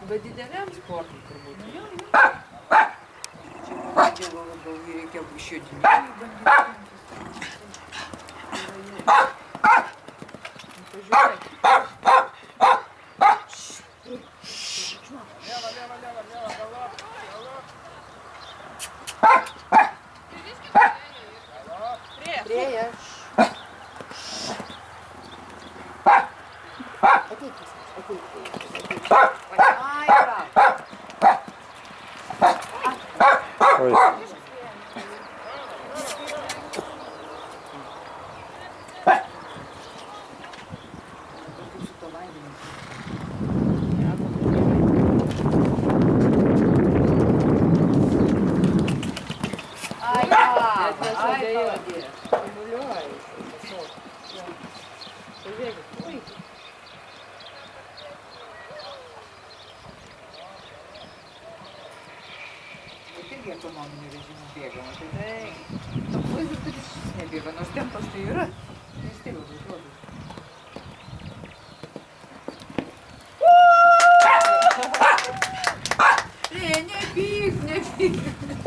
labai dideliam sportui turbūt. Jo, jo. Čia gal reikia išjudinimui bandyti. Pažiūrėk. Prieja. Ateik, ateik. Ai, Oi. Irgi ekonominiu režimu bėgama, tai toks vaizdas, kad jis nebėga, nors tempas tai yra, vis tiek labai atrodo. Nepyk, nepyk.